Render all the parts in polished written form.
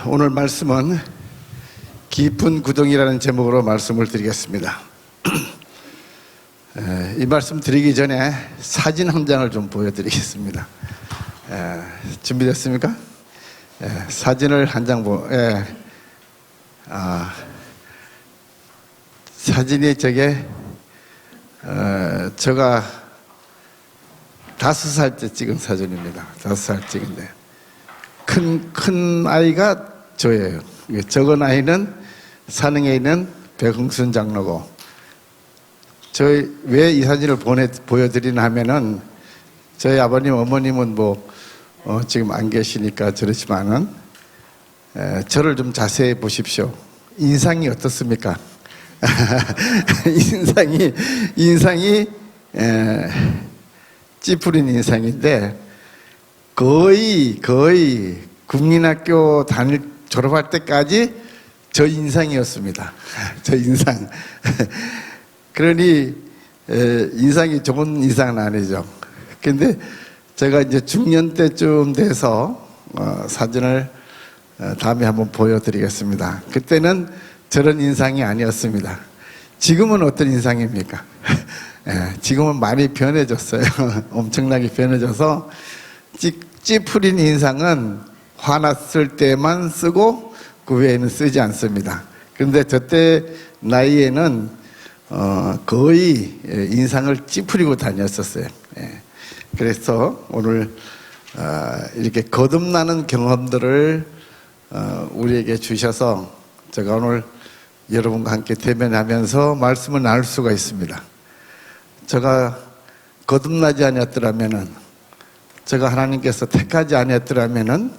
오늘 말씀은 깊은 구덩이라는 제목으로 말씀을 드리겠습니다. 이 말씀 드리기 전에 사진 한 장을 좀 보여드리겠습니다. 준비됐습니까? 사진을 한 장 사진이 저게 제가 5살 때 찍은 사진입니다. 5살 찍은데 큰 아이가 저예요. 적은 아이는 산흥에 있는 백흥순 장로고, 저희 왜 이 사진을 보여드리나 하면은 저희 아버님 어머님은 지금 안 계시니까 저렇지만은 저를 좀 자세히 보십시오. 인상이 어떻습니까? 인상이 찌푸린 인상인데 거의 국민학교 졸업할 때까지 저 인상이었습니다. 저 인상. 그러니 인상이 좋은 인상은 아니죠. 근데 제가 이제 중년 때쯤 돼서 사진을 다음에 한번 보여드리겠습니다. 그때는 저런 인상이 아니었습니다. 지금은 어떤 인상입니까? 지금은 많이 변해졌어요. 엄청나게 변해져서 찌푸린 인상은 화났을 때만 쓰고 그 외에는 쓰지 않습니다. 그런데 저때 나이에는 거의 인상을 찌푸리고 다녔었어요. 그래서 오늘 이렇게 거듭나는 경험들을 우리에게 주셔서 제가 오늘 여러분과 함께 대면하면서 말씀을 나눌 수가 있습니다. 제가 거듭나지 아니었더라면은, 제가 하나님께서 택하지 아니었더라면은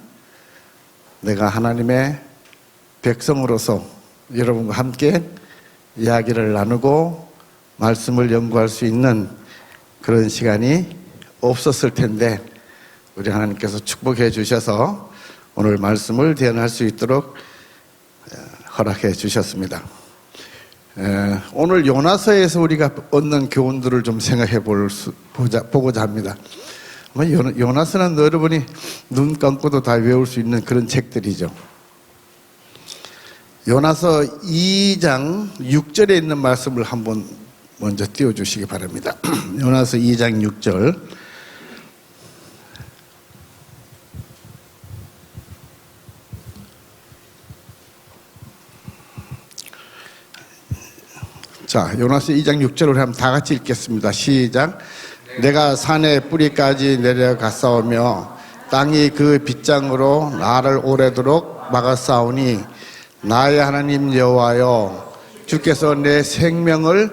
내가 하나님의 백성으로서 여러분과 함께 이야기를 나누고 말씀을 연구할 수 있는 그런 시간이 없었을 텐데, 우리 하나님께서 축복해 주셔서 오늘 말씀을 대언할 수 있도록 허락해 주셨습니다. 오늘 요나서에서 우리가 얻는 교훈들을 좀 생각해 보고자 합니다. 요나서는 여러분이 눈 감고도 다 외울 수 있는 그런 책들이죠. 요나서 2장 6절에 있는 말씀을 한번 먼저 띄워주시기 바랍니다. 요나서 2장 6절. 자, 요나서 2장 6절을 한번 다 같이 읽겠습니다. 시작. 내가 산의 뿌리까지 내려갔사오며 땅이 그 빗장으로 나를 오래도록 막았사오니 나의 하나님 여호와여, 주께서 내 생명을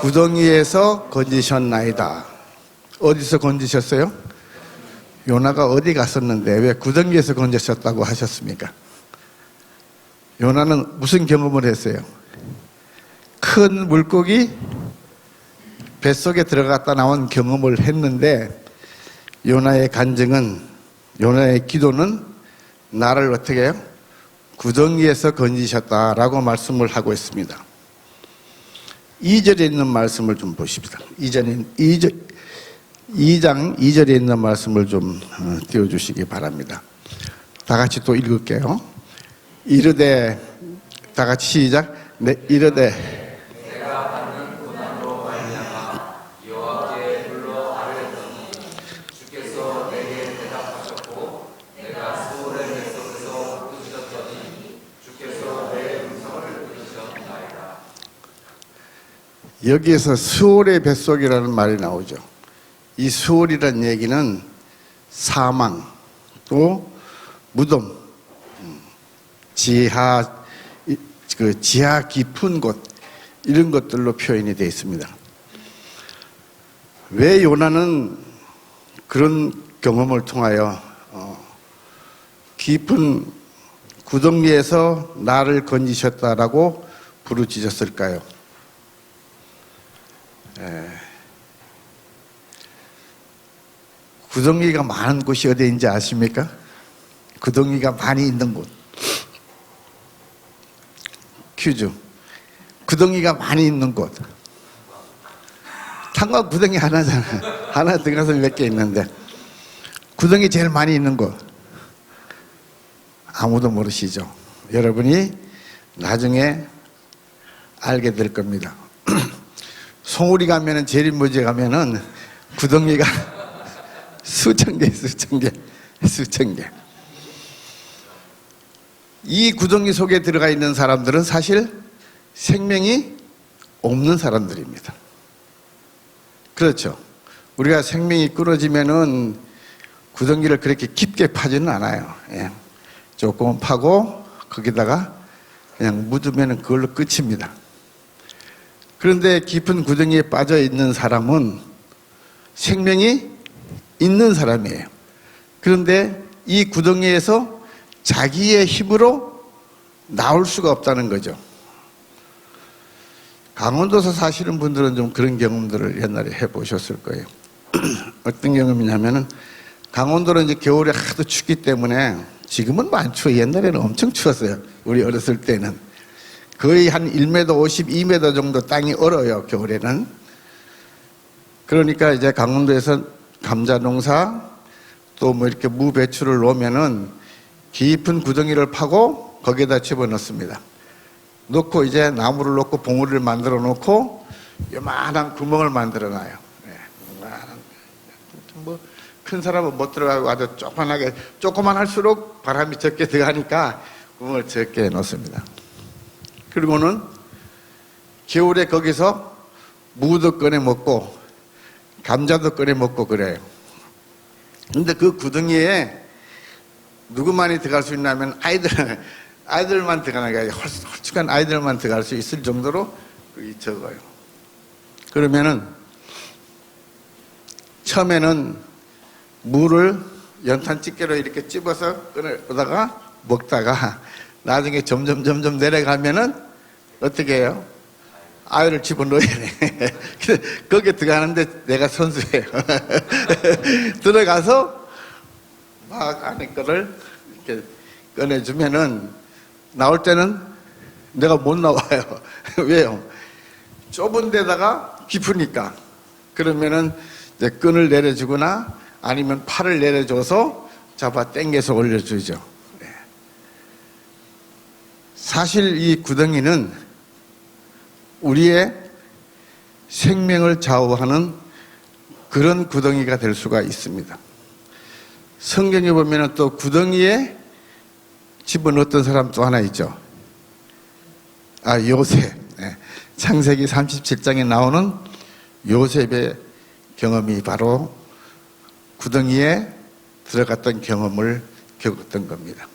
구덩이에서 건지셨나이다. 어디서 건지셨어요? 요나가 어디 갔었는데 왜 구덩이에서 건지셨다고 하셨습니까? 요나는 무슨 경험을 했어요? 큰 물고기 뱃속에 들어갔다 나온 경험을 했는데, 요나의 간증은, 요나의 기도는 나를 어떻게 해요? 구덩이에서 건지셨다라고 말씀을 하고 있습니다. 2절에 있는 말씀을 좀 보십시다. 2장 2절에 있는 말씀을 좀 띄워주시기 바랍니다. 다 같이 또 읽을게요. 이르되, 다 같이 시작. 네, 이르되 여기에서 수월의 뱃속이라는 말이 나오죠. 이 수월이라는 얘기는 사망, 또 무덤, 지하 깊은 곳, 이런 것들로 표현이 되어 있습니다. 왜 요나는 그런 경험을 통하여 깊은 구덩이에서 나를 건지셨다라고 부르짖었을까요? 구덩이가 많은 곳이 어디인지 아십니까? 구덩이가 많이 있는 곳. 퀴즈. 구덩이가 많이 있는 곳. 탄광 구덩이 하나잖아. 하나 들어가서 몇 개 있는데, 구덩이 제일 많이 있는 곳. 아무도 모르시죠. 여러분이 나중에 알게 될 겁니다. 송우리 가면은, 제림무지에 가면은 구덩이가 수천 개. 이 구덩이 속에 들어가 있는 사람들은 사실 생명이 없는 사람들입니다. 그렇죠. 우리가 생명이 끊어지면은 구덩이를 그렇게 깊게 파지는 않아요. 예. 조금 파고 거기다가 그냥 묻으면 그걸로 끝입니다. 그런데 깊은 구덩이에 빠져 있는 사람은 생명이 있는 사람이에요. 그런데 이 구덩이에서 자기의 힘으로 나올 수가 없다는 거죠. 강원도에서 사시는 분들은 좀 그런 경험들을 옛날에 해보셨을 거예요. 어떤 경험이냐면은, 강원도는 이제 겨울에 하도 춥기 때문에, 지금은 많이 추워요. 옛날에는 엄청 추웠어요. 우리 어렸을 때는. 거의 한 1m 50, 2m 정도 땅이 얼어요, 겨울에는. 그러니까 이제 강원도에서 감자 농사, 또 뭐 이렇게 무, 배추를 놓으면은 깊은 구덩이를 파고 거기에다 집어넣습니다. 넣고 이제 나무를 놓고 봉우리를 만들어 놓고 요만한 구멍을 만들어 놔요. 뭐 큰 사람은 못 들어가고 아주 조그만 할수록 바람이 적게 들어가니까 구멍을 적게 놓습니다. 그리고는 겨울에 거기서 무도 꺼내 먹고 감자도 꺼내 먹고 그래요. 근데 그 구덩이에 누구만이 들어갈 수 있냐면 아이들만 들어가는 게 아니라 홀쭉한 아이들만 들어갈 수 있을 정도로 적어요. 그러면은 처음에는 무를 연탄 집게로 이렇게 찝어서 꺼내다가 먹다가 나중에 점점 내려가면은 어떻게 해요? 아이를 집어넣어야 돼. 거기에 들어가는데 내가 선수예요. 들어가서 막 안에 거를 이렇게 꺼내주면은 나올 때는 내가 못 나와요. 왜요? 좁은 데다가 깊으니까. 그러면은 이제 끈을 내려주거나 아니면 팔을 내려줘서 잡아 당겨서 올려주죠. 네. 사실 이 구덩이는 우리의 생명을 좌우하는 그런 구덩이가 될 수가 있습니다. 성경에 보면 또 구덩이에 집어넣었던 사람 또 하나 있죠. 요셉. 네. 창세기 37장에 나오는 요셉의 경험이 바로 구덩이에 들어갔던 경험을 겪었던 겁니다.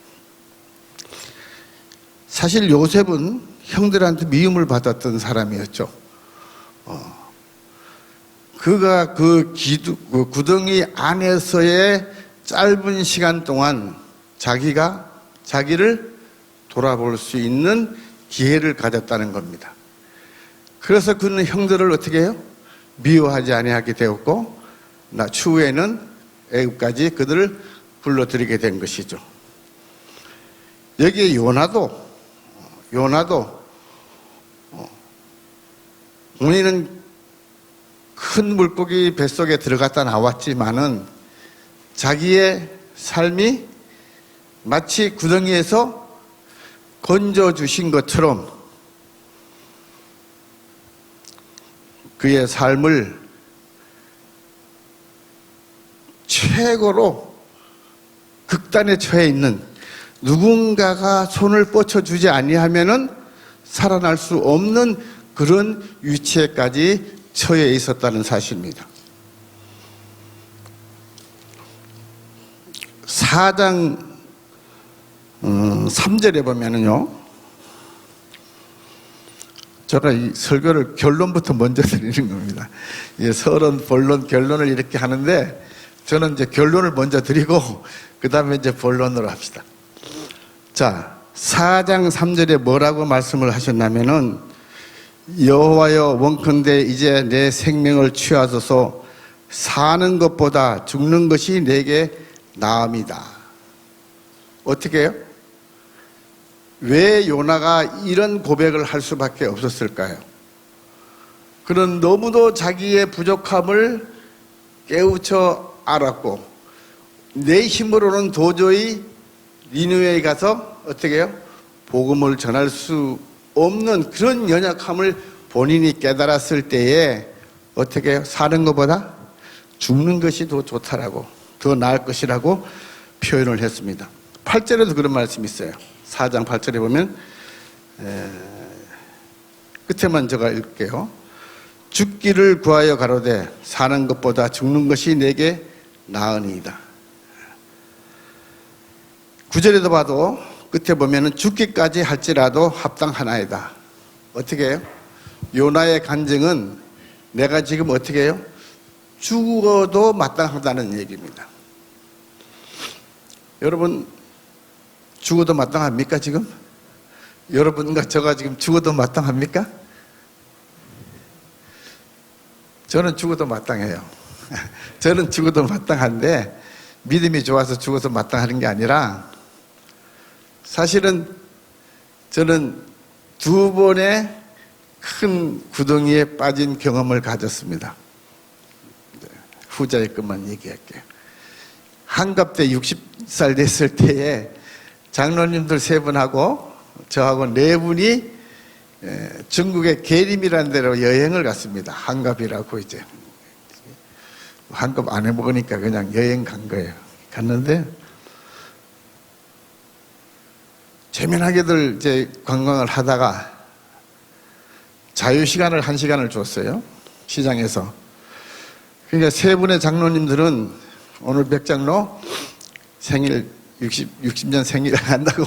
사실 요셉은 형들한테 미움을 받았던 사람이었죠. 그가 그 구덩이 안에서의 짧은 시간 동안 자기를 돌아볼 수 있는 기회를 가졌다는 겁니다. 그래서 그는 형들을 어떻게 해요? 미워하지 아니하게 되었고, 추후에는 애굽까지 그들을 불러들이게 된 것이죠. 여기에 요나도 본인은 큰 물고기 뱃속에 들어갔다 나왔지만은 자기의 삶이 마치 구덩이에서 건져주신 것처럼 그의 삶을 최고로 극단에 처해 있는, 누군가가 손을 뻗쳐주지 아니하면은 살아날 수 없는 그런 위치에까지 처해 있었다는 사실입니다. 4장 3절에 보면은요, 제가 이 설교를 결론부터 먼저 드리는 겁니다. 서론, 본론, 결론을 이렇게 하는데 저는 이제 결론을 먼저 드리고 그 다음에 이제 본론으로 합시다. 자, 4장 3절에 뭐라고 말씀을 하셨냐면은, 여호와여 원컨대 이제 내 생명을 취하소서, 사는 것보다 죽는 것이 내게 나음이다. 어떻게 해요? 왜 요나가 이런 고백을 할 수밖에 없었을까요? 그는 너무도 자기의 부족함을 깨우쳐 알았고, 내 힘으로는 도저히 니느웨에 가서 어떻게 해요? 복음을 전할 수 없는 그런 연약함을 본인이 깨달았을 때에 어떻게 해요? 사는 것보다 죽는 것이 더 좋다라고, 더 나을 것이라고 표현을 했습니다. 8절에도 그런 말씀이 있어요. 4장 8절에 보면 끝에만 제가 읽을게요. 죽기를 구하여 가로되 사는 것보다 죽는 것이 내게 나으니이다. 9절에도 봐도 끝에 보면은 죽기까지 할지라도 합당하나이다. 어떻게 해요? 요나의 간증은 내가 지금 어떻게 해요? 죽어도 마땅하다는 얘기입니다. 여러분 죽어도 마땅합니까 지금? 여러분과 저가 지금 죽어도 마땅합니까? 저는 죽어도 마땅해요. 저는 죽어도 마땅한데 믿음이 좋아서 죽어서 마땅하는 게 아니라 사실은 저는 2번의 큰 구덩이에 빠진 경험을 가졌습니다. 후자의 것만 얘기할게요. 한갑 때 60살 됐을 때에 장로님들 3분하고 저하고 4분이 중국의 계림이라는 데로 여행을 갔습니다. 한갑이라고 이제 한갑 안 해먹으니까 그냥 여행 간 거예요. 갔는데 재미나게들 이제 관광을 하다가 자유시간을 1시간을 줬어요. 시장에서. 그러니까 3분의 장로님들은 오늘 백장로 생일 60년 생일 한다고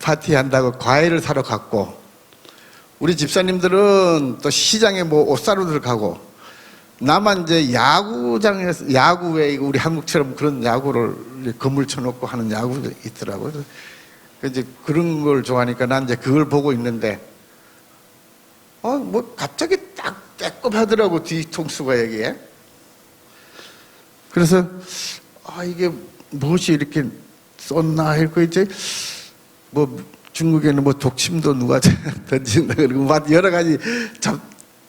파티한다고 과일을 사러 갔고, 우리 집사님들은 또 시장에 뭐 옷 사러 들어가고, 나만 이제 야구장에서, 야구에 우리 한국처럼 그런 야구를 건물 쳐놓고 하는 야구도 있더라고요. 이제 그런 걸 좋아하니까 난 이제 그걸 보고 있는데, 뭐 갑자기 딱 떼껍하더라고, 뒤통수가 여기에. 그래서 이게 무엇이 이렇게 쏟나 했고, 이제 뭐 중국에는 뭐 독침도 누가 던진다 그러고 막 여러 가지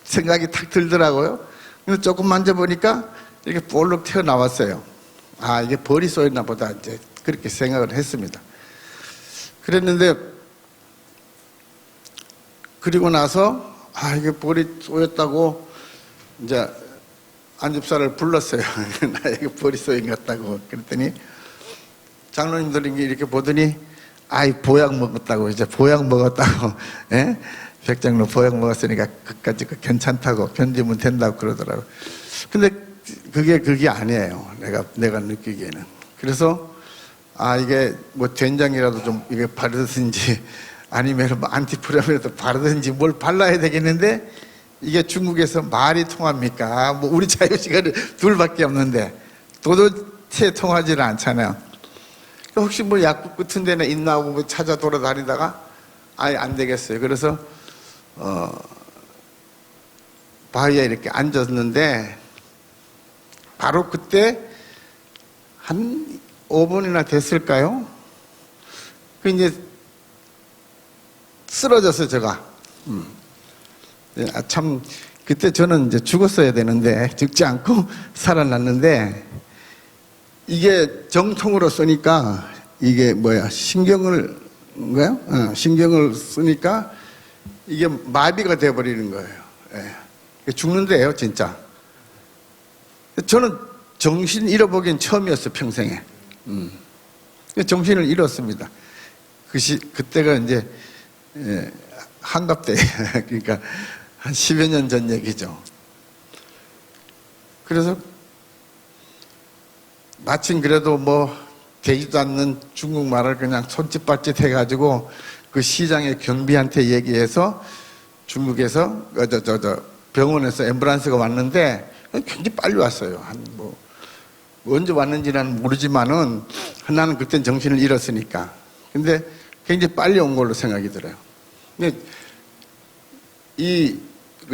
생각이 탁 들더라고요. 근데 조금 만져보니까 이렇게 볼록 튀어나왔어요. 이게 벌이 쏘였나 보다, 이제 그렇게 생각을 했습니다. 그랬는데 그리고 나서 이게 벌이 쏘였다고 이제 안집사를 불렀어요. 나에게 벌이 쏘인 것 같다고. 그랬더니 장로님들이 이렇게 보더니 보약 먹었다고, 이제 보약 먹었다고. 예? 백장로 보약 먹었으니까 그까짓 거 괜찮다고, 견디면 된다고 그러더라고요. 근데 그게 아니에요. 내가 느끼기에는. 그래서 이게 뭐 된장이라도 좀 이게 바르든지 아니면 뭐 안티프라미라도 바르든지 뭘 발라야 되겠는데, 이게 중국에서 말이 통합니까? 뭐 우리 자유시간이 2밖에 없는데 도대체 통하지는 않잖아요. 혹시 뭐 약국 같은 데나 있나 하고 뭐 찾아 돌아다니다가 안 되겠어요. 그래서 바위에 이렇게 앉았는데 바로 그때 한 5분이나 됐을까요? 그 이제 쓰러졌어요, 제가. 참 그때 저는 이제 죽었어야 되는데 죽지 않고 살아났는데, 이게 정통으로 쓰니까 이게 신경을 쓰니까 이게 마비가 돼버리는 거예요. 예. 죽는데요, 진짜. 저는 정신 잃어보긴 처음이었어요, 평생에. 정신을 잃었습니다. 그때가 이제 한갑 때, 그러니까 한 10여 년 전 얘기죠. 그래서 마침 그래도 뭐 되지도 않는 중국말을 그냥 손짓발짓 해가지고 그 시장의 경비한테 얘기해서 중국에서 병원에서 앰뷸런스가 왔는데 굉장히 빨리 왔어요. 언제 왔는지는 모르지만은 나는 그땐 정신을 잃었으니까. 근데 굉장히 빨리 온 걸로 생각이 들어요. 근데 이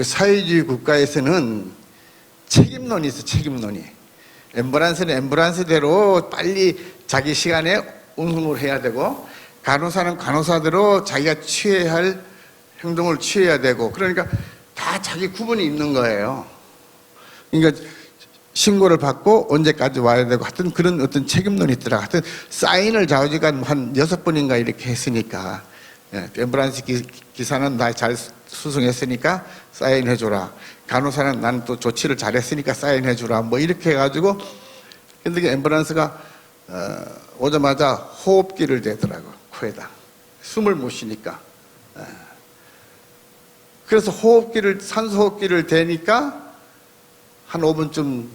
사회주의 국가에서는 책임론이 있어, 책임론이. 앰뷸런스는 앰뷸런스대로 빨리 자기 시간에 운송을 해야 되고, 간호사는 간호사대로 자기가 취해야 할 행동을 취해야 되고, 그러니까 다 자기 구분이 있는 거예요. 그러니까 신고를 받고 언제까지 와야 되고 하여튼 그런 어떤 책임론이 있더라. 하여튼 사인을 좌우지간 한 6번인가 이렇게 했으니까 앰뷸런스 기사는 나 잘 수송했으니까 사인해줘라. 간호사는 나는 또 조치를 잘했으니까 사인해주라. 뭐 이렇게 해가지고 근데 그 앰뷸런스가 오자마자 호흡기를 대더라고. 코에다 숨을 못 쉬니까. 그래서 산소 호흡기를 대니까 한 5분쯤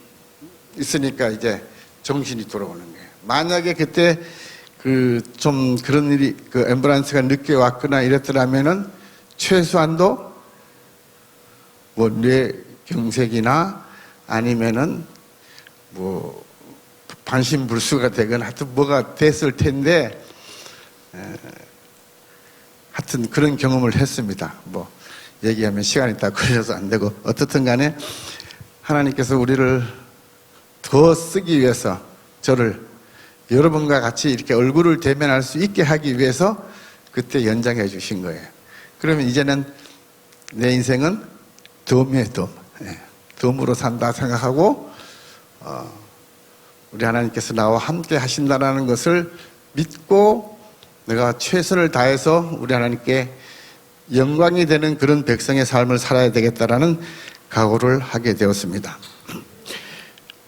있으니까 이제 정신이 돌아오는 거예요. 만약에 그때 좀 그런 일이 앰뷸런스가 늦게 왔거나 이랬더라면은 최소한도 뭐 뇌경색이나 아니면은 뭐 반신불수가 되거나 하여튼 뭐가 됐을 텐데 하여튼 그런 경험을 했습니다. 뭐 얘기하면 시간이 다 걸려서 안 되고 어떻든 간에 하나님께서 우리를 더 쓰기 위해서 저를 여러분과 같이 이렇게 얼굴을 대면할 수 있게 하기 위해서 그때 연장해 주신 거예요. 그러면 이제는 내 인생은 덤이에요, 덤. 덤으로 산다 생각하고 우리 하나님께서 나와 함께 하신다는 것을 믿고 내가 최선을 다해서 우리 하나님께 영광이 되는 그런 백성의 삶을 살아야 되겠다라는 각오를 하게 되었습니다.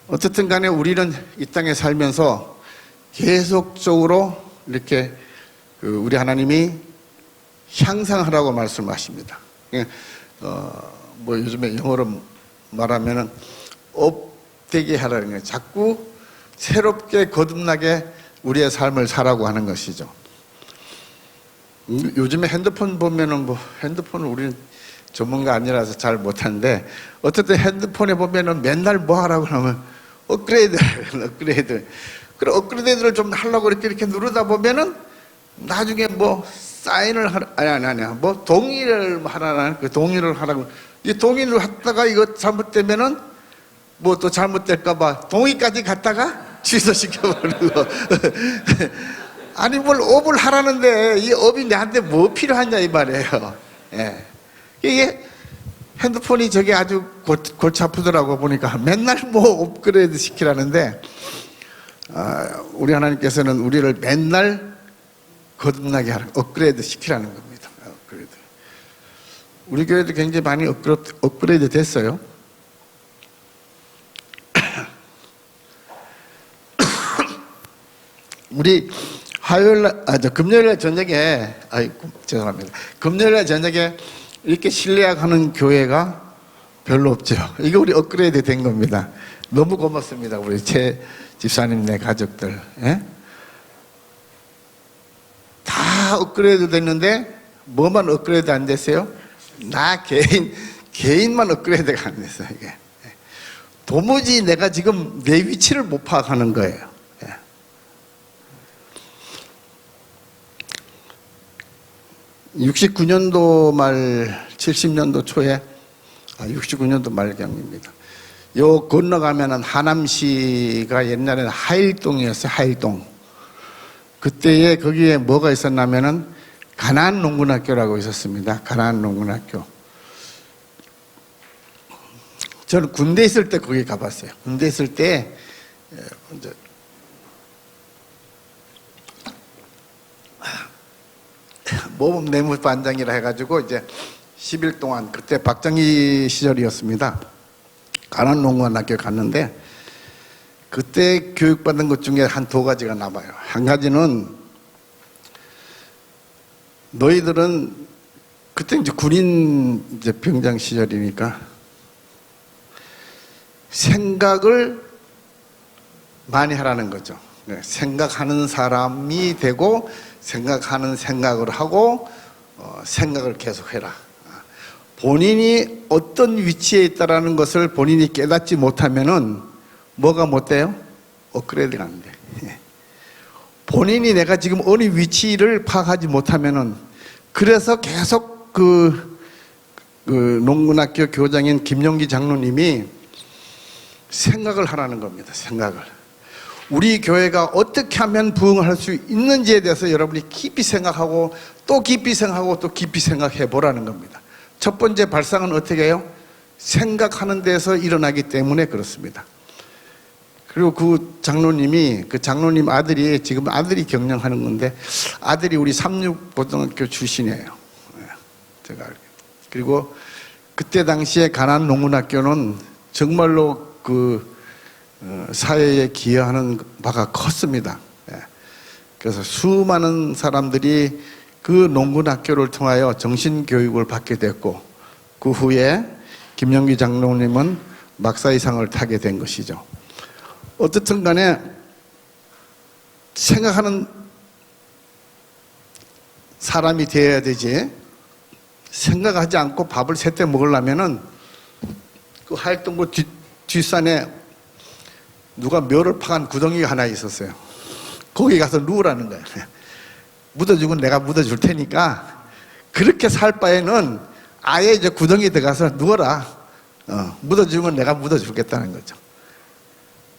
어쨌든 간에 우리는 이 땅에 살면서 계속적으로 이렇게 우리 하나님이 향상하라고 말씀하십니다. 뭐 요즘에 영어로 말하면은 업되게 하라는 거예요. 자꾸 새롭게 거듭나게 우리의 삶을 살라고 하는 것이죠. 요즘에 핸드폰 보면은 핸드폰을 우리는 전문가 아니라서 잘 못하는데 어쨌든 핸드폰에 보면은 맨날 뭐 하라고 하면 업그레이드. 그래 업그레이드를 좀 하려고 이렇게 누르다 보면은 나중에 뭐 사인을 아니야 뭐 동의를 하라는 그 동의를 하라고 이 동의를 하다가 이거 잘못되면은 뭐 또 잘못될까봐 동의까지 갔다가 취소시켜버리고 아니 뭘 업을 하라는데 이 업이 내한테 뭐 필요하냐 이 말이에요. 예. 이게 핸드폰이 저게 아주 골치 아프더라고 보니까 맨날 뭐 업그레이드 시키라는데 우리 하나님께서는 우리를 맨날 거듭나게 하라 업그레이드 시키라는 겁니다. 업그레이드. 우리 교회도 굉장히 많이 업그레이드 됐어요. 우리 금요일날 저녁에 죄송합니다. 금요일날 저녁에 이렇게 실내약하는 교회가 별로 없죠. 이거 우리 업그레이드 된 겁니다. 너무 고맙습니다. 우리 최 집사님네 가족들. 예? 다 업그레이드 됐는데 뭐만 업그레이드 안 됐어요? 나 개인만 업그레이드가 안 됐어요. 이게. 도무지 내가 지금 내 위치를 못 파악하는 거예요. 69년도 말 70년도 초에 69년도 말경입니다. 요 건너가면은 하남시가 옛날에는 하일동이었어요. 하일동. 그때에 거기에 뭐가 있었냐면은 가나안 농군학교라고 있었습니다. 가나안 농군학교. 저는 군대 있을 때 거기 가봤어요. 군대 있을 때 이제 모범 내무반장이라 해가지고 이제 10일 동안 그때 박정희 시절이었습니다. 가나안 농군학교 갔는데 그때 교육받은 것 중에 한 2가지가 남아요. 한 가지는 너희들은 그때 이제 군인 이제 병장 시절이니까 생각을 많이 하라는 거죠. 생각하는 사람이 되고 생각하는 생각을 하고 생각을 계속해라. 본인이 어떤 위치에 있다라는 것을 본인이 깨닫지 못하면은 뭐가 못 돼요? 업그레이드가 안 돼. 본인이 내가 지금 어느 위치를 파악하지 못하면은 그래서 계속 그 농군학교 교장인 김용기 장로님이 생각을 하라는 겁니다. 생각을. 우리 교회가 어떻게 하면 부흥할 수 있는지에 대해서 여러분이 깊이 생각하고 또 깊이 생각하고 또 깊이 생각해 보라는 겁니다. 첫 번째 발상은 어떻게 해요? 생각하는 데서 일어나기 때문에 그렇습니다. 그리고 그 장로님 아들이, 지금 아들이 경영하는 건데, 아들이 우리 삼육고등학교 출신이에요. 제가 알기로. 그리고 그때 당시에 가난 농군학교는 정말로 사회에 기여하는 바가 컸습니다. 그래서 수많은 사람들이 그 농군학교를 통하여 정신교육을 받게 됐고, 그 후에 김영기 장로님은 막사이상을 타게 된 것이죠. 어떻든 간에 생각하는 사람이 되어야 되지, 생각하지 않고 밥을 새때 먹으려면은 그 하일동굴 뒷산에 누가 묘를 파간 구덩이가 하나 있었어요. 거기 가서 누우라는 거예요. 묻어주면 내가 묻어줄 테니까 그렇게 살 바에는 아예 이제 구덩이에 들어가서 누워라. 묻어주면 내가 묻어주겠다는 거죠.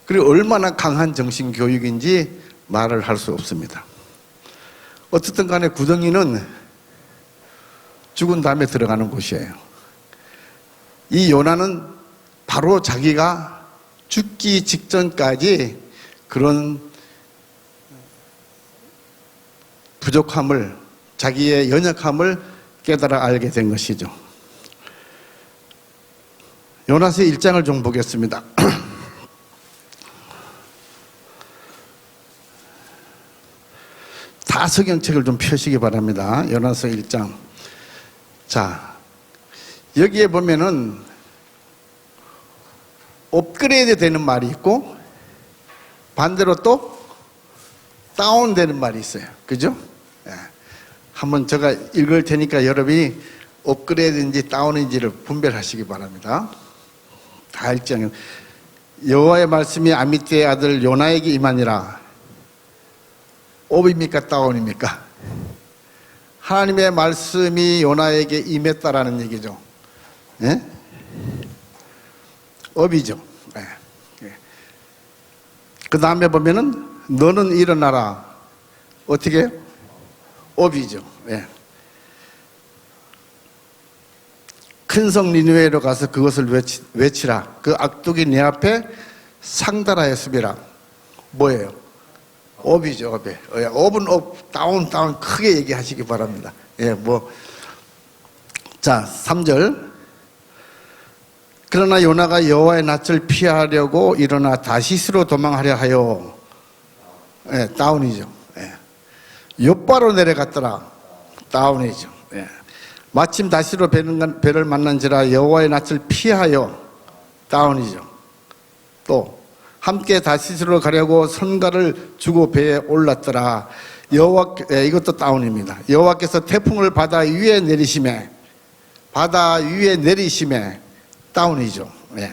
그리고 얼마나 강한 정신교육인지 말을 할 수 없습니다. 어쨌든 간에 구덩이는 죽은 다음에 들어가는 곳이에요. 이 요나는 바로 자기가 죽기 직전까지 그런 부족함을, 자기의 연약함을 깨달아 알게 된 것이죠. 요나서 1장을 좀 보겠습니다. 다 성경책을 좀 펴시기 바랍니다. 요나서 1장. 자, 여기에 보면은 업그레이드 되는 말이 있고 반대로 또 다운되는 말이 있어요. 그죠? 한번 제가 읽을 테니까 여러분이 업그레이드인지 다운인지를 분별하시기 바랍니다. 다 읽지. 여호와의 말씀이 아미떼의 아들 요나에게 임하니라. 업입니까? 다운입니까? 하나님의 말씀이 요나에게 임했다라는 얘기죠. 예? 업이죠. 예. 그 다음에 보면은 너는 일어나라. 어떻게 해요? 업이죠. 예. 큰 성 니느웨로 가서 그것을 외치라. 그 악독이 내 앞에 상달하여 습이라. 뭐예요? 업이죠. 업에. 업은 업, 다운 크게 얘기하시기 바랍니다. 예, 자, 3절. 그러나 요나가 여호와의 낯을 피하려고 일어나 다시스로 도망하려 하여. 예, 다운이죠. 예. 욥바로 내려갔더라. 다운이죠. 예. 마침 다시로 배를 만난지라 여호와의 낯을 피하여. 다운이죠. 또 함께 다시스로 가려고 선가를 주고 배에 올랐더라. 이것도 다운입니다. 여호와께서 태풍을 바다 위에 내리심에. 다운이죠. 예.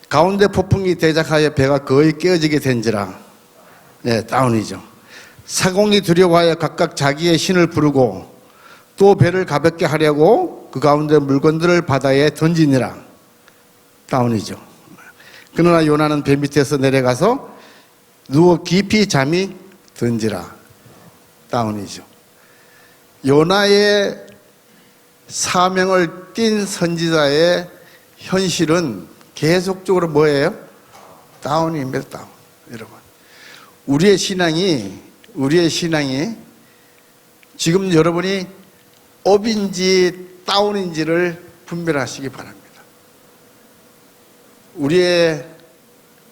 가운데 폭풍이 대작하여 배가 거의 깨어지게 된지라. 예, 다운이죠. 사공이 두려워하여 각각 자기의 신을 부르고 또 배를 가볍게 하려고 그 가운데 물건들을 바다에 던지니라. 다운이죠. 그러나 요나는 배 밑에서 내려가서 누워 깊이 잠이 든지라. 다운이죠. 요나의 사명을 띈 선지자의 현실은 계속적으로 뭐예요? 다운입니다. 다운. 여러분, 우리의 신앙이 지금 여러분이 업인지 다운인지를 분별하시기 바랍니다.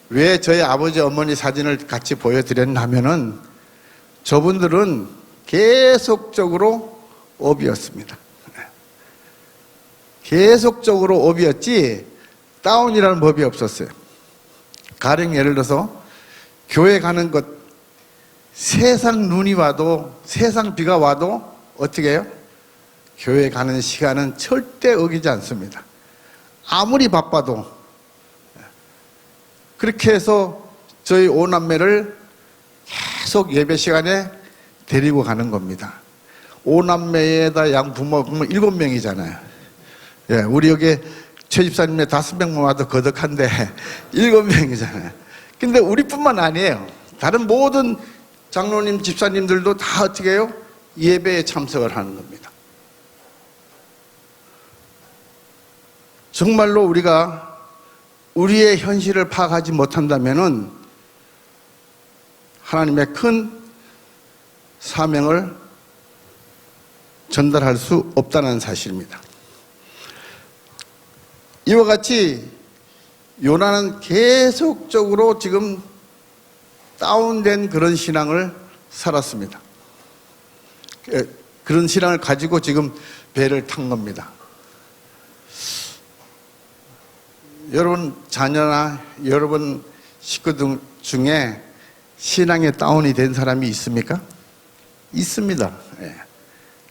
왜 저희 아버지 어머니 사진을 같이 보여드렸나 하면은 저분들은 계속적으로 업이었습니다. 계속적으로 업이었지 다운이라는 법이 없었어요. 가령 예를 들어서 교회 가는 것, 세상 눈이 와도, 세상 비가 와도 어떻게 해요? 교회 가는 시간은 절대 어기지 않습니다. 아무리 바빠도. 그렇게 해서 저희 오남매를 계속 예배 시간에 데리고 가는 겁니다. 오남매에다 양부모 보면 7명이잖아요. 예, 우리 여기 최 집사님네 5명만 와도 거덕한데 7명이잖아요. 근데 우리뿐만 아니에요. 다른 모든 장로님, 집사님들도 다 어떻게 해요? 예배에 참석을 하는 겁니다. 정말로 우리가 우리의 현실을 파악하지 못한다면은 하나님의 큰 사명을 전달할 수 없다는 사실입니다. 이와 같이 요나는 계속적으로 지금 다운된 그런 신앙을 살았습니다. 그런 신앙을 가지고 지금 배를 탄 겁니다. 여러분 자녀나 여러분 식구들 중에 신앙에 다운이 된 사람이 있습니까? 있습니다. 예.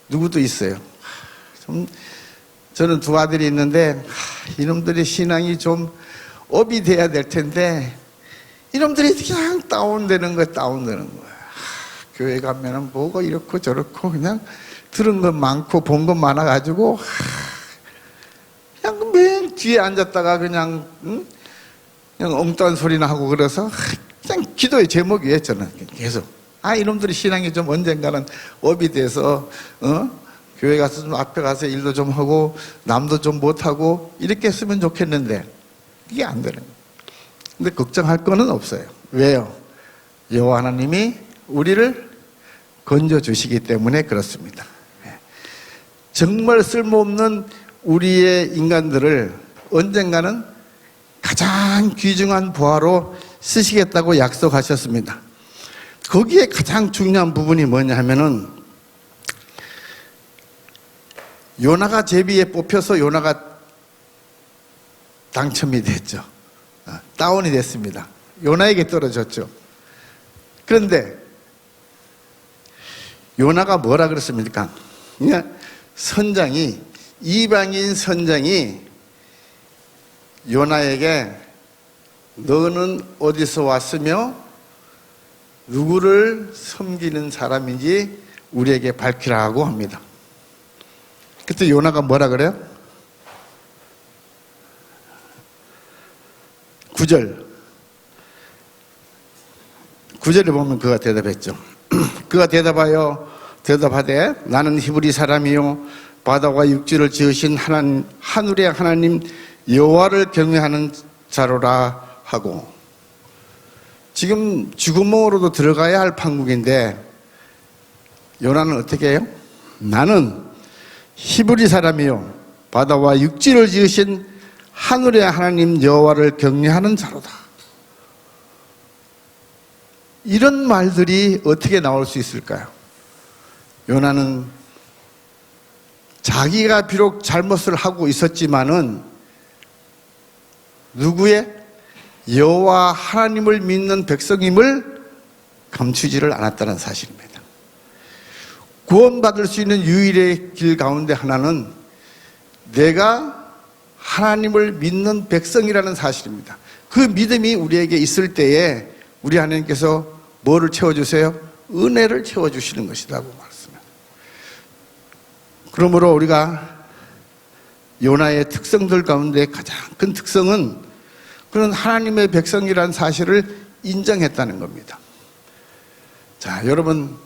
누구도 있어요. 저는 두 아들이 있는데 이놈들이 신앙이 좀 업이 돼야 될 텐데 이놈들이 그냥 다운되는 거야. 교회 가면은 뭐가 이렇고 저렇고 그냥 들은 것 많고 본 것 많아가지고 그냥 맨 뒤에 앉았다가 그냥 엉뚱한 소리나 하고 그래서 그냥 기도의 제목이에요. 저는 계속 이놈들이 신앙이 좀 언젠가는 업이 돼서 교회 가서 좀 앞에 가서 일도 좀 하고 남도 좀 못하고 이렇게 했으면 좋겠는데 이게 안 되는 거예요. 근데 걱정할 거는 없어요. 왜요? 여호와 하나님이 우리를 건져주시기 때문에 그렇습니다. 정말 쓸모없는 우리의 인간들을 언젠가는 가장 귀중한 부하로 쓰시겠다고 약속하셨습니다. 거기에 가장 중요한 부분이 뭐냐 하면은 요나가 제비에 뽑혀서 요나가 당첨이 됐죠. 다운이 됐습니다. 요나에게 떨어졌죠. 그런데 요나가 뭐라 그랬습니까? 선장이, 이방인 선장이 요나에게 너는 어디서 왔으며 누구를 섬기는 사람인지 우리에게 밝히라고 합니다. 그때 요나가 뭐라 그래요? 9절에 보면 그가 대답했죠. 그가 대답하되 나는 히브리 사람이요 바다와 육지를 지으신 하늘의 하나님 여호와를 경외하는 자로라 하고, 지금 쥐구멍으로도 들어가야 할 판국인데 요나는 어떻게 해요? 나는 히브리 사람이요 바다와 육지를 지으신 하늘의 하나님 여호와를 경외하는 자로다. 이런 말들이 어떻게 나올 수 있을까요? 요나는 자기가 비록 잘못을 하고 있었지만은 누구의? 여호와 하나님을 믿는 백성임을 감추지를 않았다는 사실입니다. 구원받을 수 있는 유일의 길 가운데 하나는 내가 하나님을 믿는 백성이라는 사실입니다. 그 믿음이 우리에게 있을 때에 우리 하나님께서 뭐를 채워주세요? 은혜를 채워주시는 것이라고 말씀합니다. 그러므로 우리가 요나의 특성들 가운데 가장 큰 특성은 그런 하나님의 백성이라는 사실을 인정했다는 겁니다. 자, 여러분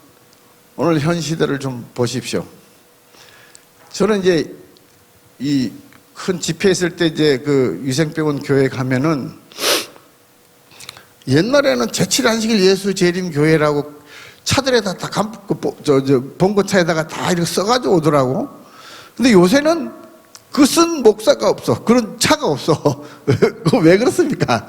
오늘 현 시대를 좀 보십시오. 저는 이제 이 큰 집회 있을 때 이제 그 위생병원 교회 가면은 옛날에는 제7안식일 예수 재림 교회라고 차들에다 다 감고 봉고차에다가 다 이렇게 써가지고 오더라고. 근데 요새는 그 쓴 목사가 없어. 그런 차가 없어. 왜 그렇습니까?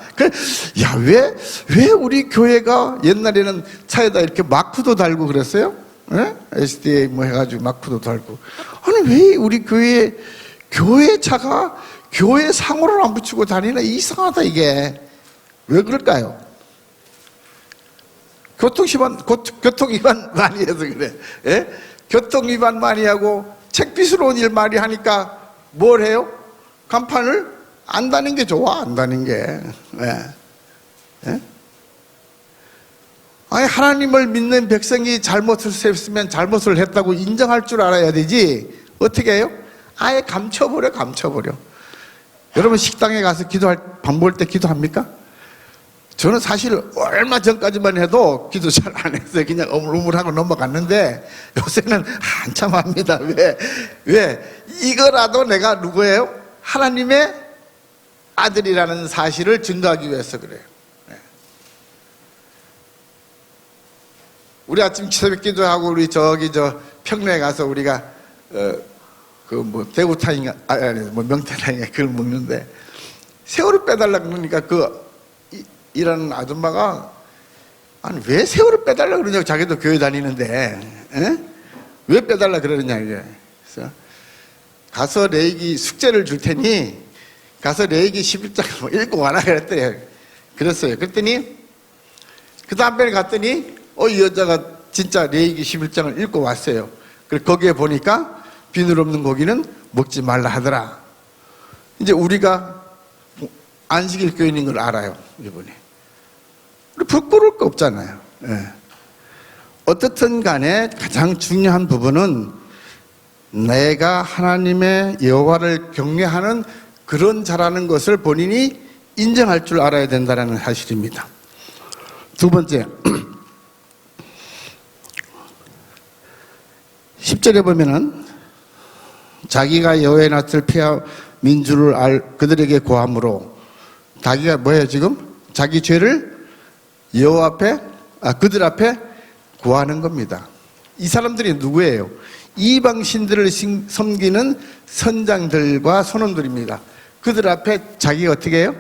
왜 우리 교회가 옛날에는 차에다 이렇게 마크도 달고 그랬어요? 예? SDA 뭐 해가지고 마크도 달고. 아니, 왜 우리 교회 차가 교회 상호를 안 붙이고 다니나? 이상하다, 이게. 왜 그럴까요? 교통위반 많이 해서 그래. 예? 교통위반 많이 하고 책비스러운 일 많이 하니까 뭘 해요? 간판을 안 다는 게 좋아, 안 다는 게. 예? 예? 아니, 하나님을 믿는 백성이 잘못을 했으면 잘못을 했다고 인정할 줄 알아야 되지. 어떻게 해요? 아예 감춰버려. 여러분 식당에 가서 밥 먹을 때 기도합니까? 저는 사실 얼마 전까지만 해도 기도 잘 안 했어요. 그냥 우물우물하고 넘어갔는데 요새는 한참 합니다. 왜? 이거라도 내가 누구예요? 하나님의 아들이라는 사실을 증거하기 위해서 그래요. 우리 아침 새벽 기도하고 우리 평내에 가서 우리가 대구탕인가 명태탕인가 그걸 먹는데 새우를 빼달라 그러니까 일하는 아줌마가 아니 왜 새우를 빼달라 그러냐고 자기도 교회 다니는데 왜 빼달라 그러느냐 이게. 그래서 가서 레위기 숙제를 줄 테니 가서 레위기 11장 읽고 와라 그랬더래요. 그랬어요. 그랬더니 그 다음번에 갔더니 이 여자가 진짜 레위기 11장을 읽고 왔어요. 그래서 거기에 보니까 비늘 없는 고기는 먹지 말라 하더라. 이제 우리가 안식일 교인인 걸 알아요. 이번에 우리 부끄러울 거 없잖아요. 어떻든 간에 가장 중요한 부분은 내가 하나님의 여호와를 경외하는 그런 자라는 것을 본인이 인정할 줄 알아야 된다는 사실입니다. 두 번째, 10절에 보면은 자기가 여호와의 낯을 피하 민주를 그들에게 고함으로 자기가 뭐예요 지금? 자기 죄를 여호와 앞에 그들 앞에 구하는 겁니다. 이 사람들이 누구예요? 이방 신들을 섬기는 선장들과 선원들입니다. 그들 앞에 자기가 어떻게 해요?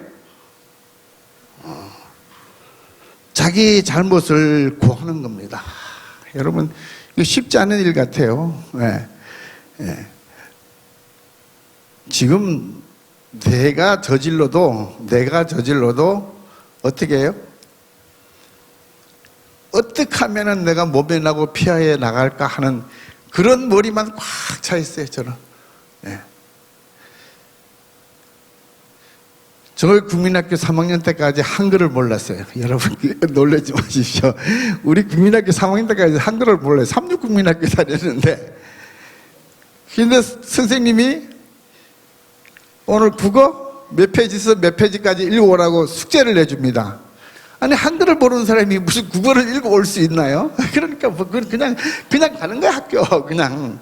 자기 잘못을 구하는 겁니다. 여러분 이거 쉽지 않은 일 같아요. 지금 내가 저질러도 어떻게 해요? 어떻게 하면은 내가 모면하고 피하에 나갈까 하는 그런 머리만 꽉 차 있어요, 저는. 저 국민학교 3학년 때까지 한글을 몰랐어요. 여러분 놀라지 마십시오. 우리 국민학교 3학년 때까지 한글을 몰라요. 36국민학교 다녔는데 근데 선생님이 오늘 국어 몇 페이지에서 몇 페이지까지 읽어오라고 숙제를 내줍니다. 아니 한글을 모르는 사람이 무슨 국어를 읽어올 수 있나요? 그러니까 뭐 그냥 가는 거야 학교 그냥.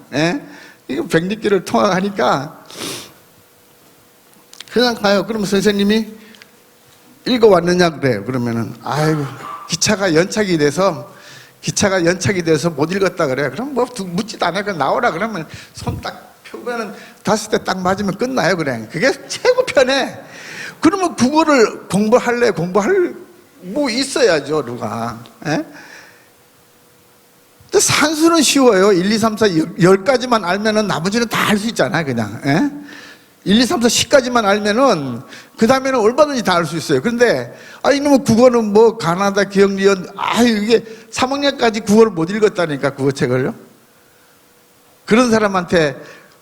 이거 백리길을 통학하니까 그냥 가요. 그러면 선생님이 읽어왔느냐 그래요. 그러면은 아이고 기차가 연착이 돼서 못 읽었다 그래요. 그럼 뭐 묻지도 않아요. 그냥 나오라 그러면 손 딱 펴면은 다섯 대 딱 맞으면 끝나요. 그래. 그게 최고 편해. 그러면 국어를 공부할 뭐 있어야죠 누가. 산수는 쉬워요. 1, 2, 3, 4, 10까지만 알면은 나머지는 다 할 수 있잖아요 그냥. 1, 2, 3, 4, 10까지만 알면은 그 다음에는 얼마든지 다 알 수 있어요. 그런데 이놈의 국어는 뭐 가나다 기억리언 이게 3학년까지 국어를 못 읽었다니까 국어책을요. 그런 사람한테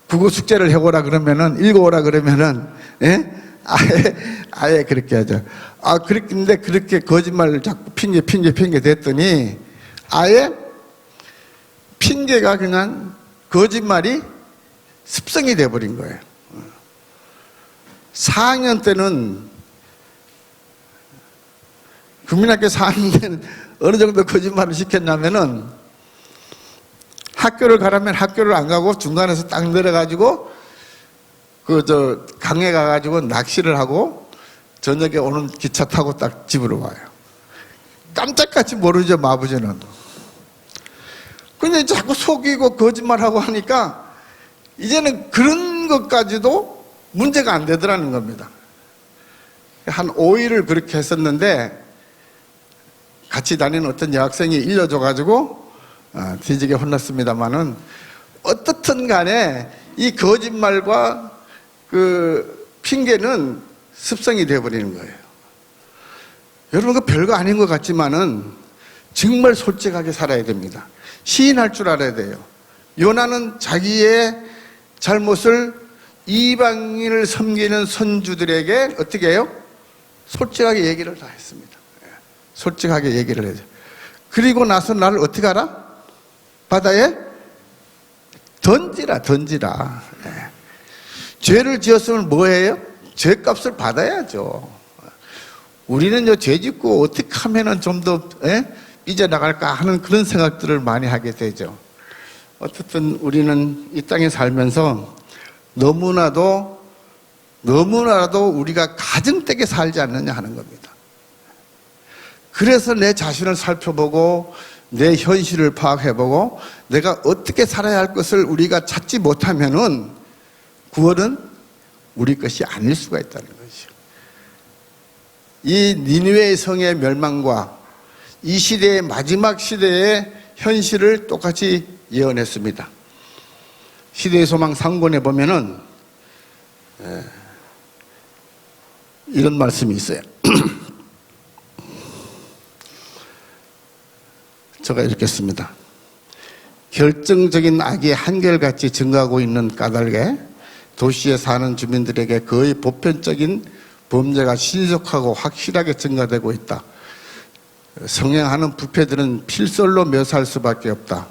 국어 숙제를 해오라 그러면은 읽어오라 그러면은 아예 그렇게 하죠. 근데 그렇게 거짓말을 자꾸 핑계 됐더니 아예 핑계가 그냥 거짓말이 습성이 돼버린 거예요. 4학년 때는 국민학교 4학년 때는 어느 정도 거짓말을 시켰냐면은 학교를 가라면 학교를 안 가고 중간에서 딱 내려가지고 강에 가가지고 낚시를 하고 저녁에 오는 기차 타고 딱 집으로 와요. 깜짝같이 모르죠 마부제는. 근데 자꾸 속이고 거짓말하고 하니까 이제는 그런 것까지도 문제가 안 되더라는 겁니다. 한 5일을 그렇게 했었는데 같이 다니는 어떤 여학생이 일러줘가지고 뒤지게 혼났습니다만은 어떻든 간에 이 거짓말과 그 핑계는 습성이 되어버리는 거예요. 여러분 그 별거 아닌 것 같지만은 정말 솔직하게 살아야 됩니다. 시인할 줄 알아야 돼요. 요나는 자기의 잘못을 이방인을 섬기는 선주들에게 어떻게 해요? 솔직하게 얘기를 다 했습니다. 솔직하게 얘기를 해요. 그리고 나서 나를 어떻게 하라? 바다에 던지라. 죄를 지었으면 뭐예요? 죄값을 받아야죠. 우리는 죄 짓고 어떻게 하면은 좀 더 삐져나갈까 하는 그런 생각들을 많이 하게 되죠. 어쨌든 우리는 이 땅에 살면서 너무나도 너무나도 우리가 가정되게 살지 않느냐 하는 겁니다. 그래서 내 자신을 살펴보고 내 현실을 파악해보고 내가 어떻게 살아야 할 것을 우리가 찾지 못하면은 구원은 우리 것이 아닐 수가 있다는 것이죠. 이 니느웨 성의 멸망과 이 시대의 마지막 시대의 현실을 똑같이 예언했습니다. 시대의 소망 3권에 보면은 이런 말씀이 있어요. 제가 읽겠습니다. 결정적인 악이 한결같이 증가하고 있는 까닭에 도시에 사는 주민들에게 거의 보편적인 범죄가 신속하고 확실하게 증가되고 있다. 성행하는 부패들은 필설로 묘사할 수밖에 없다.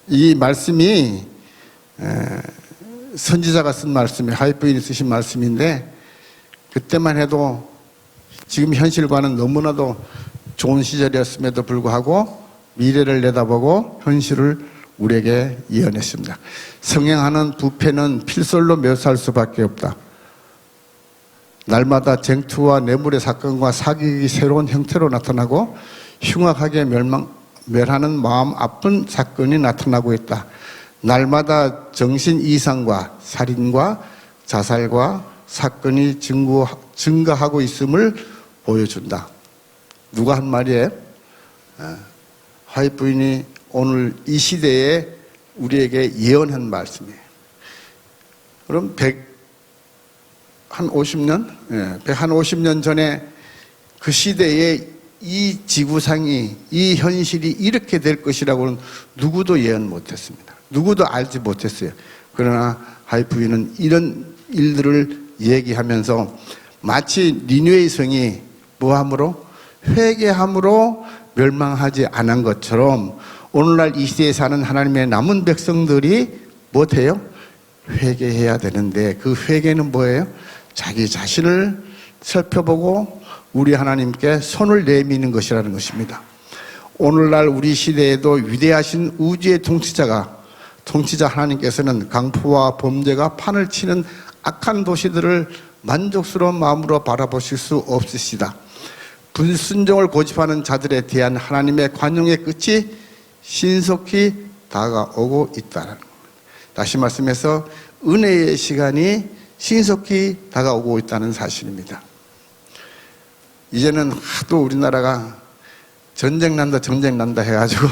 이 말씀이 선지자가 쓴 말씀이 하이프인이 쓰신 말씀인데 그때만 해도 지금 현실과는 너무나도 좋은 시절이었음에도 불구하고 미래를 내다보고 현실을 우리에게 예언했습니다. 성행하는 부패는 필설로 묘사할 수밖에 없다. 날마다 쟁투와 뇌물의 사건과 사기가 새로운 형태로 나타나고 흉악하게 멸하는 마음 아픈 사건이 나타나고 있다. 날마다 정신 이상과 살인과 자살과 사건이 증가하고 있음을 보여준다. 누가 한 말이에요? 화이트 부인이 오늘 이 시대에 우리에게 예언한 말씀이에요. 그럼 한 50년 전에 그 시대에 이 지구상이, 이 현실이 이렇게 될 것이라고는 누구도 예언 못했습니다. 누구도 알지 못했어요. 그러나 화이트 부인은 이런 일들을 얘기하면서 마치 니느웨 성이 뭐함으로? 회개함으로 멸망하지 않은 것처럼 오늘날 이 시대에 사는 하나님의 남은 백성들이 못해요? 회개해야 되는데 그 회개는 뭐예요? 자기 자신을 살펴보고 우리 하나님께 손을 내미는 것이라는 것입니다. 오늘날 우리 시대에도 위대하신 우주의 통치자 하나님께서는 강포와 범죄가 판을 치는 악한 도시들을 만족스러운 마음으로 바라보실 수 없으시다. 불순종을 고집하는 자들에 대한 하나님의 관용의 끝이 신속히 다가오고 있다는 겁니다. 다시 말씀해서 은혜의 시간이 신속히 다가오고 있다는 사실입니다. 이제는 하도 우리나라가 전쟁 난다 해가지고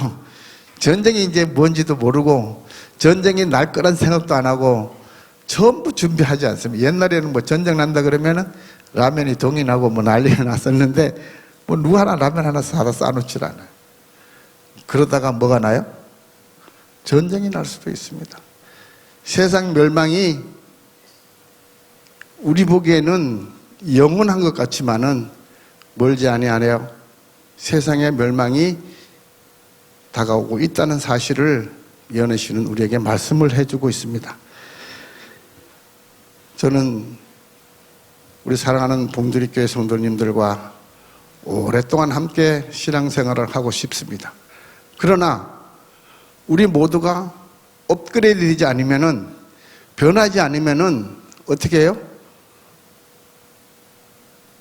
전쟁이 이제 뭔지도 모르고 전쟁이 날 거란 생각도 안 하고 전부 준비하지 않습니다. 옛날에는 뭐 전쟁 난다 그러면은 라면이 동이 나고 뭐 난리가 났었는데 뭐 누구 하나 라면 하나 사다 싸놓질 않아요. 그러다가 뭐가 나요? 전쟁이 날 수도 있습니다. 세상 멸망이 우리 보기에는 영원한 것 같지만은 멀지 아니하네요. 세상의 멸망이 다가오고 있다는 사실을 예언하시는 우리에게 말씀을 해주고 있습니다. 저는 우리 사랑하는 봉두리교회 성도님들과 오랫동안 함께 신앙생활을 하고 싶습니다. 그러나 우리 모두가 업그레이드 되지 않으면은, 변하지 않으면은 어떻게 해요?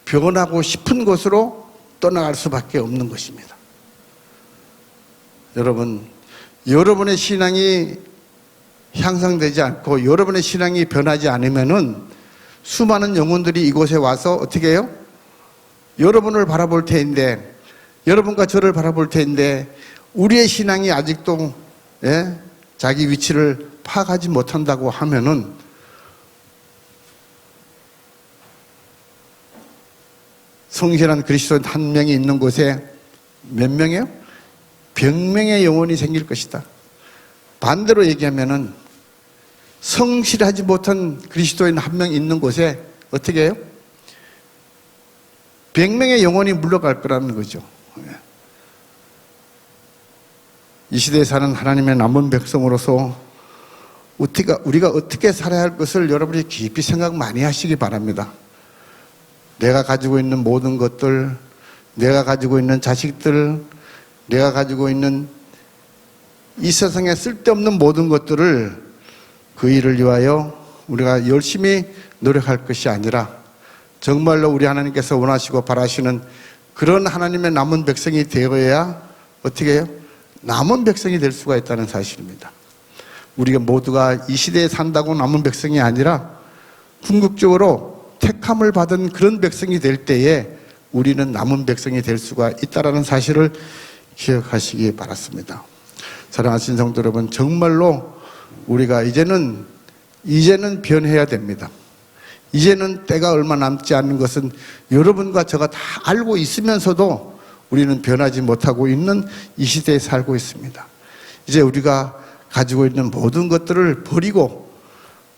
변하고 싶은 곳으로 떠나갈 수밖에 없는 것입니다. 여러분, 여러분의 신앙이 향상되지 않고 여러분의 신앙이 변하지 않으면은 수많은 영혼들이 이곳에 와서 어떻게 해요? 여러분을 바라볼 테인데, 여러분과 저를 바라볼 테인데 우리의 신앙이 아직도 자기 위치를 파악하지 못한다고 하면은 성실한 그리스도인 한 명이 있는 곳에 몇 명이에요? 100명의 영혼이 생길 것이다. 반대로 얘기하면은 성실하지 못한 그리스도인 한 명 있는 곳에 어떻게 해요? 100명의 영혼이 물러갈 거라는 거죠. 이 시대에 사는 하나님의 남은 백성으로서 우리가 어떻게 살아야 할 것을 여러분이 깊이 생각 많이 하시기 바랍니다. 내가 가지고 있는 모든 것들, 내가 가지고 있는 자식들, 내가 가지고 있는 이 세상에 쓸데없는 모든 것들을 그 일을 위하여 우리가 열심히 노력할 것이 아니라 정말로 우리 하나님께서 원하시고 바라시는 그런 하나님의 남은 백성이 되어야 어떻게 해요? 남은 백성이 될 수가 있다는 사실입니다. 우리가 모두가 이 시대에 산다고 남은 백성이 아니라 궁극적으로 택함을 받은 그런 백성이 될 때에 우리는 남은 백성이 될 수가 있다는 사실을 기억하시기 바랍니다. 사랑하신 성도 여러분, 정말로 우리가 이제는 변해야 됩니다. 이제는 때가 얼마 남지 않은 것은 여러분과 제가 다 알고 있으면서도 우리는 변하지 못하고 있는 이 시대에 살고 있습니다. 이제 우리가 가지고 있는 모든 것들을 버리고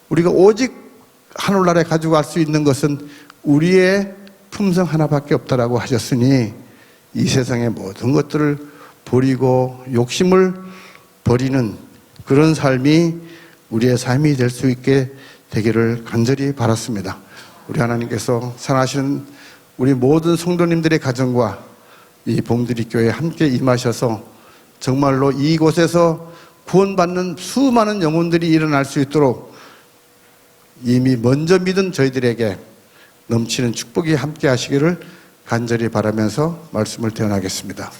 우리가 오직 하늘나라에 가지고 갈 수 있는 것은 우리의 품성 하나밖에 없다라고 하셨으니 이 세상의 모든 것들을 버리고 욕심을 버리는 그런 삶이 우리의 삶이 될 수 있게 되기를 간절히 바랐습니다. 우리 하나님께서 사랑하시는 우리 모든 성도님들의 가정과 이 봉드리 교회에 함께 임하셔서 정말로 이곳에서 구원받는 수많은 영혼들이 일어날 수 있도록 이미 먼저 믿은 저희들에게 넘치는 축복이 함께 하시기를 간절히 바라면서 말씀을 대언하겠습니다.